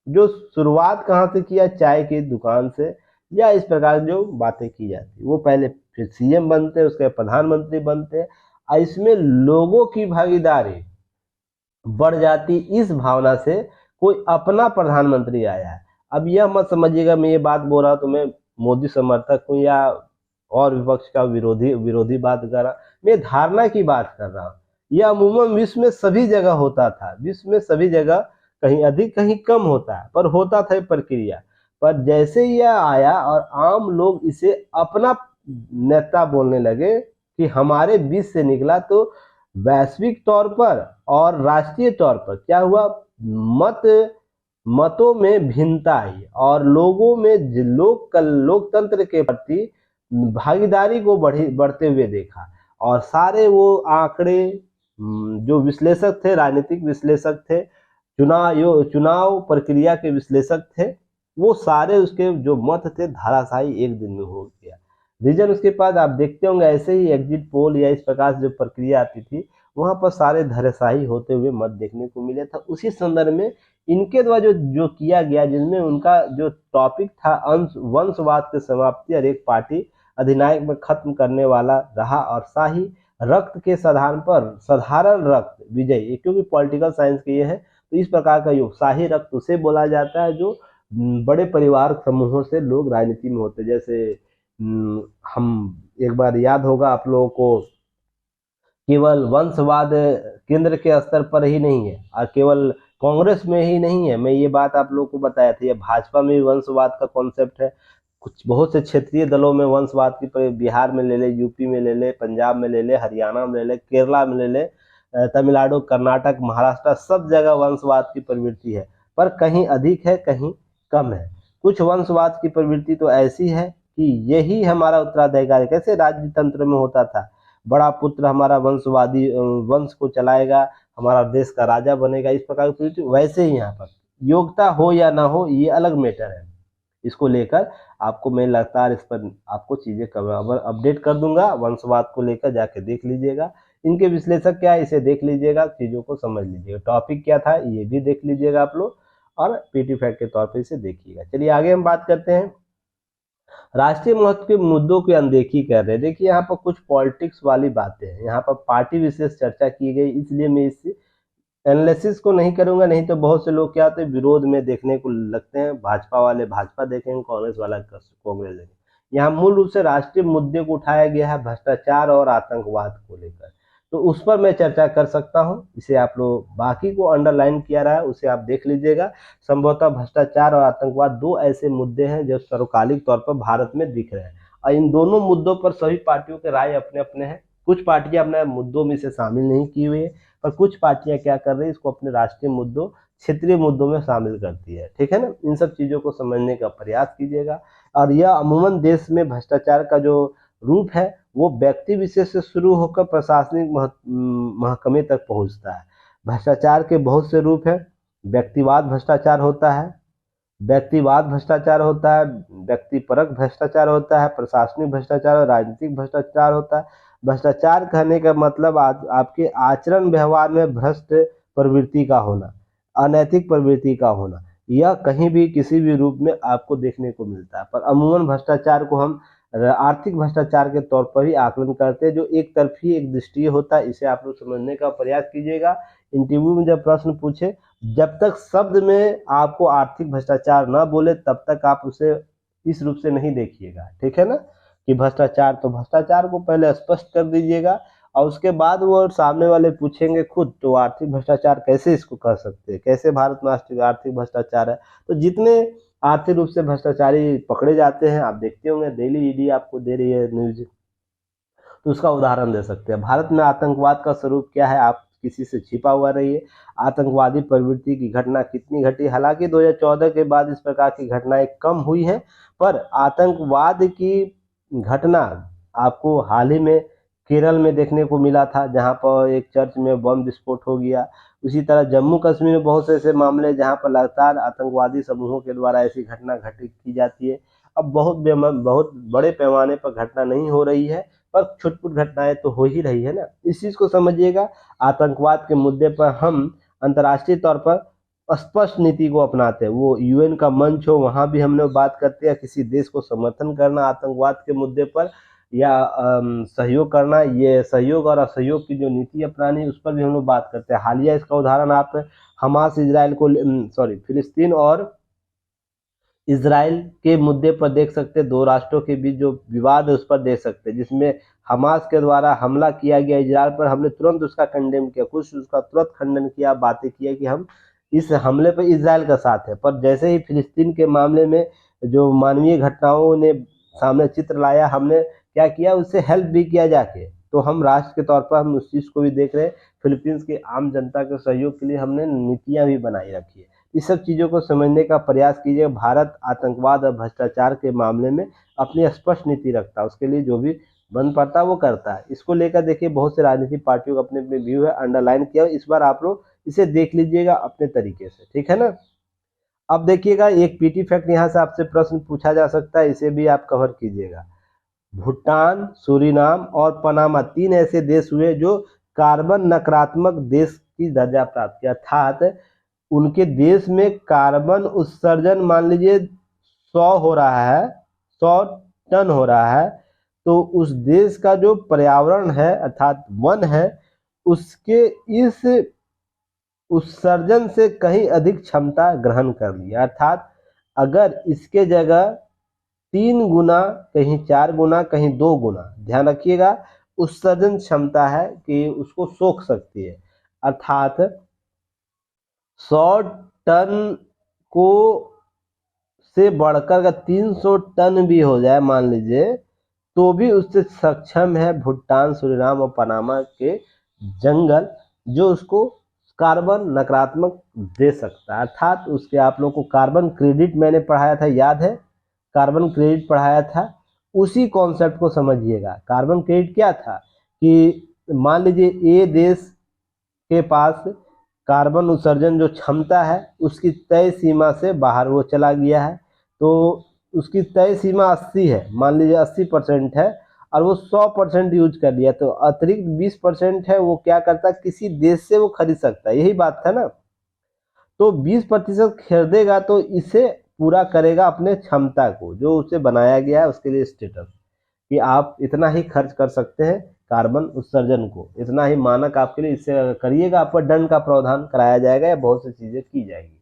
जो शुरुआत कहाँ से किया, चाय की दुकान से, या इस प्रकार जो बातें की जाती, वो पहले फिर सीएम बनते, उसके प्रधानमंत्री बनते, और इसमें लोगों की भागीदारी बढ़ जाती, इस भावना से कोई अपना प्रधानमंत्री आया है। अब यह मत समझिएगा मैं ये बात बोल रहा हूँ तो मैं मोदी समर्थक हूँ या और विपक्ष का विरोधी बात कर रहा, मैं धारणा की बात कर रहा हूँ। यह अमूमन विश्व में सभी जगह होता था, विश्व में सभी जगह, कहीं अधिक कहीं कम होता है, पर होता था प्रक्रिया। पर जैसे यह आया और आम लोग इसे अपना नेता बोलने लगे कि हमारे बीच से निकला, तो वैश्विक तौर पर और राष्ट्रीय तौर पर क्या हुआ, मत मतों में भिन्नता आई और लोगों में लोकतंत्र के प्रति भागीदारी को बढ़ते हुए देखा। और सारे वो आंकड़े, जो विश्लेषक थे, राजनीतिक विश्लेषक थे, चुनाव प्रक्रिया के विश्लेषक थे, वो सारे उसके जो मत थे धाराशाही एक दिन में हो गया। रीजन उसके पास आप देखते होंगे, ऐसे ही एग्जिट पोल या इस प्रकार से जो प्रक्रिया आती थी वहां पर सारे धराशायी होते हुए मत देखने को मिले था। उसी संदर्भ में इनके द्वारा जो किया गया, जिनमें उनका जो टॉपिक था वंशवाद की समाप्ति और एक पार्टी अधिनायक में खत्म करने वाला रहा, और शाही रक्त के साधारण रक्त विजय, क्योंकि पॉलिटिकल साइंस के ये है, तो इस प्रकार का योग शाही रक्त उसे बोला जाता है जो बड़े परिवार समूहों से लोग राजनीति में होते। जैसे हम एक बार याद होगा आप लोगों को, केवल वंशवाद केंद्र के स्तर पर ही नहीं है और केवल कांग्रेस में ही नहीं है, मैं ये बात आप लोगों को बताया था, ये भाजपा में भी वंशवाद का कॉन्सेप्ट है। कुछ बहुत से क्षेत्रीय दलों में वंशवाद की, बिहार में ले ले, यूपी में ले ले, पंजाब में ले ले, हरियाणा में ले ले, केरला में ले ले, तमिलनाडु, कर्नाटक, महाराष्ट्र, सब जगह वंशवाद की प्रवृत्ति है, पर कहीं अधिक है कहीं कम है। कुछ वंशवाद की प्रवृत्ति तो ऐसी है कि यही हमारा उत्तराधिकारी, कैसे राज्य तंत्र में होता था, बड़ा पुत्र हमारा वंशवादी वंश को चलाएगा, हमारा देश का राजा बनेगा, इस प्रकार की प्रवृत्ति, वैसे ही यहाँ पर योग्यता हो या ना हो ये अलग मैटर है। इसको लेकर आपको मैं लगातार इस पर आपको चीजें अपडेट कर दूंगा, वंशवाद को लेकर जाके देख लीजिएगा, इनके विश्लेषक क्या है इसे देख लीजिएगा, चीजों को समझ लीजिएगा, टॉपिक क्या था ये भी देख लीजिएगा आप लोग, और पीटी फैक्ट के तौर पर इसे देखिएगा। चलिए आगे हम बात करते हैं। राष्ट्रीय महत्व के मुद्दों की अनदेखी कर रहे हैं। देखिए यहाँ पर कुछ पॉलिटिक्स वाली बातें हैं, यहाँ पर पार्टी विशेष चर्चा की गई, इसलिए मैं इस एनालिसिस को नहीं करूंगा, नहीं तो बहुत से लोग क्या होते हैं विरोध में देखने को लगते हैं, भाजपा वाले भाजपा देखेंगे, कांग्रेस वाला कांग्रेस देखेंगे। यहाँ मूल रूप से राष्ट्रीय मुद्दे को उठाया गया है, भ्रष्टाचार और आतंकवाद को लेकर। तो उस पर मैं चर्चा कर सकता हूँ, इसे आप लोग बाकी को अंडरलाइन किया रहा है उसे आप देख लीजिएगा। संभवतः भ्रष्टाचार और आतंकवाद दो ऐसे मुद्दे हैं जो सर्वकालिक तौर पर भारत में दिख रहे हैं, और इन दोनों मुद्दों पर सभी पार्टियों के राय अपने अपने हैं। कुछ पार्टियां अपने मुद्दों में इसे शामिल नहीं की हुई है, पर कुछ पार्टियां क्या कर रही है, इसको अपने राष्ट्रीय मुद्दों, क्षेत्रीय मुद्दों में शामिल करती है। ठीक है ना, इन सब चीजों को समझने का प्रयास कीजिएगा। और यह अमूमन देश में भ्रष्टाचार का जो रूप है वो व्यक्ति विशेष से शुरू होकर प्रशासनिक महकमे तक पहुंचता है। भ्रष्टाचार के बहुत से रूप हैं। व्यक्तिवाद भ्रष्टाचार होता है, व्यक्तिवाद भ्रष्टाचार होता है, व्यक्तिपरक भ्रष्टाचार होता है, प्रशासनिक भ्रष्टाचार और राजनीतिक भ्रष्टाचार होता है। भ्रष्टाचार कहने का मतलब आपके आचरण व्यवहार में भ्रष्ट प्रवृत्ति का होना, अनैतिक प्रवृत्ति का होना, यह कहीं भी किसी भी रूप में आपको देखने को मिलता है। पर अमूमन भ्रष्टाचार को हम आर्थिक भ्रष्टाचार के तौर पर ही आकलन करते हैं, जो एक तरफी एक दृष्टि होता है। इसे आप लोग समझने का प्रयास कीजिएगा। इंटरव्यू में जब प्रश्न पूछे, जब तक शब्द में आपको आर्थिक भ्रष्टाचार ना बोले तब तक आप उसे इस रूप से नहीं देखिएगा। ठीक है ना, कि भ्रष्टाचार, तो भ्रष्टाचार को पहले स्पष्ट कर दीजिएगा, और उसके बाद वो सामने वाले पूछेंगे खुद तो आर्थिक भ्रष्टाचार कैसे इसको कर सकते हैं, कैसे भारत में आर्थिक भ्रष्टाचार है। तो जितने आर्थिक रूप से भ्रष्टाचारी पकड़े जाते हैं, आप देखते होंगे डेली ईडी आपको दे रही है न्यूज, तो उसका उदाहरण दे सकते हैं। भारत में आतंकवाद का स्वरूप क्या है, आप किसी से छिपा हुआ रहिए। आतंकवादी प्रवृत्ति की घटना कितनी घटी, हालांकि 2014 के बाद इस प्रकार की घटनाएं कम हुई हैं, पर आतंकवाद की घटना आपको हाल ही में केरल में देखने को मिला था, जहां पर एक चर्च में बम विस्फोट हो गया। उसी तरह जम्मू कश्मीर में बहुत से ऐसे मामले जहां पर लगातार आतंकवादी समूहों के द्वारा ऐसी घटना घटित की जाती है। अब बहुत बड़े पैमाने पर घटना नहीं हो रही है, पर छुटपुट घटनाएं तो हो ही रही है ना। इस चीज को समझिएगा। आतंकवाद के मुद्दे पर हम अंतर्राष्ट्रीय तौर पर स्पष्ट नीति को अपनाते हैं। वो यूएन का मंच हो, वहां भी हम लोग बात करते हैं। किसी देश को समर्थन करना आतंकवाद के मुद्दे पर, या सहयोग करना, ये सहयोग और असहयोग की जो नीति अपनानी, उस पर भी हम लोग बात करते हैं। हालिया इसका उदाहरण आप हमास इजराइल को फिलिस्तीन और इजराइल के मुद्दे पर देख सकते हैं। दो राष्ट्रों के बीच जो विवाद है उस पर देख सकते हैं, जिसमें हमास के द्वारा हमला किया गया इजराइल पर, हमने तुरंत उसका कंडेम किया, कुछ उसका तुरंत खंडन किया, बातें किया कि हम इस हमले पर इजराइल का साथ है। पर जैसे ही फिलिस्तीन के मामले में जो मानवीय घटनाओं ने सामने चित्र लाया, हमने क्या किया, उससे हेल्प भी किया जाके। तो हम राष्ट्र के तौर पर हम उस चीज़ को भी देख रहे हैं। फिलीपींस की आम जनता के सहयोग के लिए हमने नीतियां भी बनाई रखी है। इस सब चीज़ों को समझने का प्रयास कीजिए। भारत आतंकवाद और भ्रष्टाचार के मामले में अपनी स्पष्ट नीति रखता है, उसके लिए जो भी बन पड़ता है वो करता है। इसको लेकर देखिए बहुत से राजनीतिक पार्टियों का अपने अपने व्यू है, अंडरलाइन किया। इस बार आप लोग इसे देख लीजिएगा अपने तरीके से, ठीक है ना। अब देखिएगा एक पीटी फैक्ट यहाँ से आपसे प्रश्न पूछा जा सकता है, इसे भी आप कवर कीजिएगा। भूटान, सूरीनाम और पनामा तीन ऐसे देश हुए जो कार्बन नकारात्मक देश की दर्जा प्राप्त किया, अर्थात उनके देश में कार्बन उत्सर्जन मान लीजिए 100 हो रहा है, 100 टन हो रहा है, तो उस देश का जो पर्यावरण है अर्थात वन है, उसके इस उत्सर्जन से कहीं अधिक क्षमता ग्रहण कर लिया। अर्थात अगर इसके जगह 3 गुना, कहीं 4 गुना, कहीं 2 गुना, ध्यान रखिएगा, उत्सर्जन क्षमता है कि उसको सोख सकती है। अर्थात 100 टन को से बढ़कर अगर 300 टन भी हो जाए मान लीजिए, तो भी उससे सक्षम है भूटान, सूरीनाम और पनामा के जंगल, जो उसको कार्बन नकारात्मक दे सकता है। अर्थात उसके, आप लोग को कार्बन क्रेडिट मैंने पढ़ाया था, याद है, कार्बन क्रेडिट पढ़ाया था, उसी कॉन्सेप्ट को समझिएगा। कार्बन क्रेडिट क्या था कि मान लीजिए ए देश के पास कार्बन उत्सर्जन जो क्षमता है उसकी तय सीमा से बाहर वो चला गया है, तो उसकी तय सीमा 80 है, मान लीजिए 80% है, और वो 100% यूज कर लिया, तो अतिरिक्त 20% है, वो क्या करता है, किसी देश से वो खरीद सकता है। यही बात था ना, तो 20% खरीदेगा तो इसे पूरा करेगा अपने क्षमता को, जो उसे बनाया गया है उसके लिए स्टेटस, कि आप इतना ही खर्च कर सकते हैं कार्बन उत्सर्जन को, इतना ही मानक आपके लिए, इससे करिएगा आप पर दंड का प्रावधान कराया जाएगा या बहुत सी चीजें की जाएगी।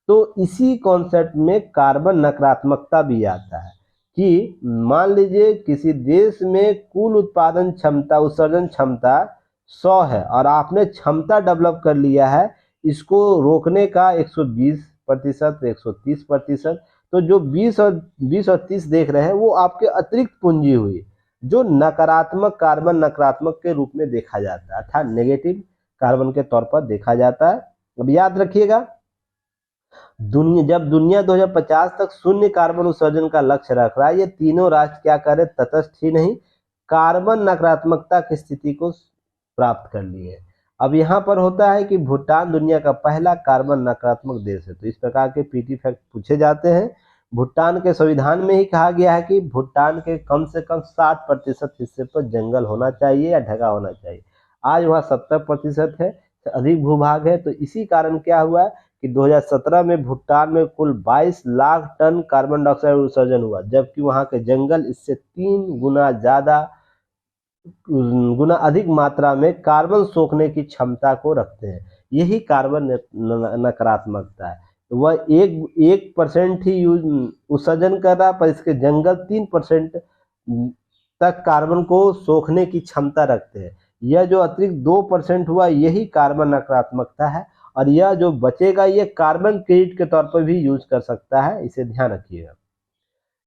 तो इसी कॉन्सेप्ट में कार्बन नकारात्मकता भी आता है कि मान लीजिए किसी देश में कुल उत्पादन क्षमता, उत्सर्जन क्षमता 100 है और आपने क्षमता डेवलप कर लिया है इसको रोकने का 120%, 130%, तो जो 20 और 30 देख रहे हैं वो आपके अतिरिक्त पूंजी हुई, जो नकारात्मक कार्बन नकारात्मक के रूप में देखा जाता है, अर्थात नेगेटिव कार्बन के तौर पर देखा जाता है। अब याद रखिएगा, जब दुनिया 2050 तक शून्य कार्बन उत्सर्जन का लक्ष्य रख रहा है, ये तीनों राष्ट्र क्या करे, तटस्थ ही नहीं, कार्बन नकारात्मकता की स्थिति को प्राप्त कर लिए। अब यहाँ पर होता है कि भूटान दुनिया का पहला कार्बन नकारात्मक देश है। तो इस प्रकार के पीटी फैक्ट पूछे जाते हैं। भूटान के संविधान में ही कहा गया है कि भूटान के कम से कम 60% हिस्से पर जंगल होना चाहिए या ढका होना चाहिए। आज वहाँ 70% है, अधिक भूभाग है। तो इसी कारण क्या हुआ कि 2017 में भूटान में कुल 22 लाख टन कार्बन डाइऑक्साइड उत्सर्जन हुआ, जबकि वहाँ के जंगल इससे 3 गुना अधिक मात्रा में कार्बन सोखने की क्षमता को रखते हैं। यही कार्बन नकारात्मकता है। वह 1% ही उत्सर्जन कर रहा है, पर इसके जंगल 3% तक कार्बन को सोखने की क्षमता रखते हैं। यह जो अतिरिक्त 2% हुआ, यही कार्बन नकारात्मकता है। और यह जो बचेगा ये कार्बन क्रेडिट के तौर पर भी यूज कर सकता है, इसे ध्यान रखिएगा।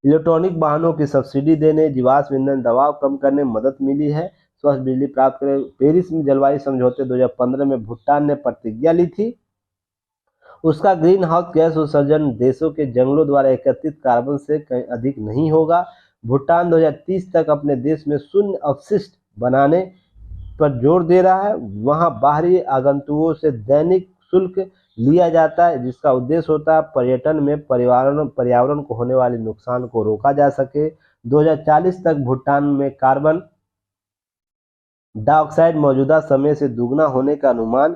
इलेक्ट्रॉनिक वाहनों की सब्सिडी देने, जीवाश्म ईंधन दबाव कम करने में मदद मिली है। स्वच्छ बिजली प्राप्त करें। पेरिस में जलवायु समझौते 2015 में भूटान ने प्रतिज्ञा ली थी, उसका ग्रीन हाउस गैस उत्सर्जन देशों के जंगलों द्वारा एकत्रित कार्बन से कहीं अधिक नहीं होगा। भूटान 2030 तक अपने देश में शून्य अपशिष्ट बनाने पर जोर दे रहा है। वहां बाहरी आगंतुकों से दैनिक शुल्क लिया जाता है, जिसका उद्देश्य होता है पर्यटन में पर्यावरण को होने वाले नुकसान को रोका जा सके। 2040 तक भूटान में कार्बन डाइऑक्साइड मौजूदा समय से दुगना होने का अनुमान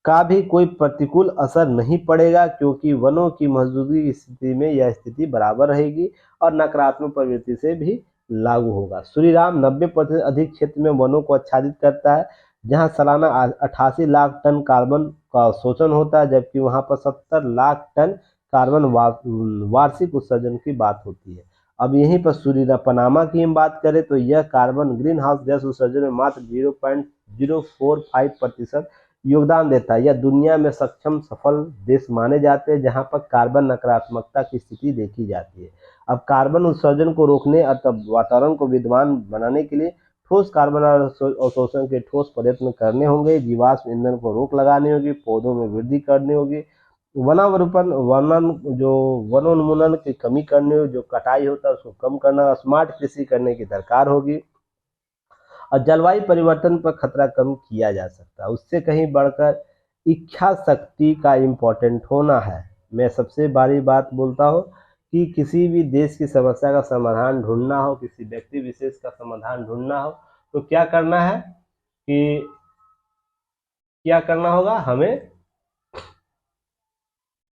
का भी कोई प्रतिकूल असर नहीं पड़ेगा, क्योंकि वनों की मौजूदगी की स्थिति में यह स्थिति बराबर रहेगी और नकारात्मक प्रवृत्ति से भी लागू होगा। सूरीनाम 90% अधिक क्षेत्र में वनों को आच्छादित करता है, जहां सालाना 88 लाख टन कार्बन का शोषण होता है, जबकि वहां पर 70 लाख टन कार्बन वार्षिक उत्सर्जन की बात होती है। अब यहीं पर सूरीनाम पनामा की हम बात करें तो यह कार्बन ग्रीन हाउस गैस उत्सर्जन में मात्र 0.045% योगदान देता है। यह दुनिया में सक्षम सफल देश माने जाते हैं जहां पर कार्बन नकारात्मकता की स्थिति देखी जाती है। अब कार्बन उत्सर्जन को रोकने और वातावरण को विद्यमान बनाने के लिए ठोस कार्बन अवशोषण के ठोस प्रयत्न करने होंगे, जीवाश्म ईंधन को रोक लगानी होगी, पौधों में वृद्धि करनी होगी, वनोन्मूलन की कमी करनी होगी, जो कटाई होता है उसको कम करना, स्मार्ट कृषि करने की दरकार होगी और जलवायु परिवर्तन पर खतरा कम किया जा सकता है। उससे कहीं बढ़कर इच्छा शक्ति का इम्पोर्टेंट होना है। मैं सबसे बड़ी बात बोलता हूँ कि किसी भी देश की समस्या का समाधान ढूंढना हो, किसी व्यक्ति विशेष का समाधान ढूंढना हो, तो क्या करना है कि क्या करना होगा,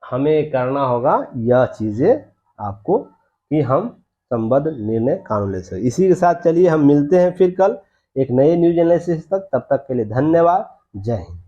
हमें करना होगा यह चीजें आपको कि हम संबद्ध निर्णय कानून ले सके। इसी के साथ चलिए हम मिलते हैं फिर कल एक नए न्यूज एनालिसिस तक। तब तक के लिए धन्यवाद। जय हिंद।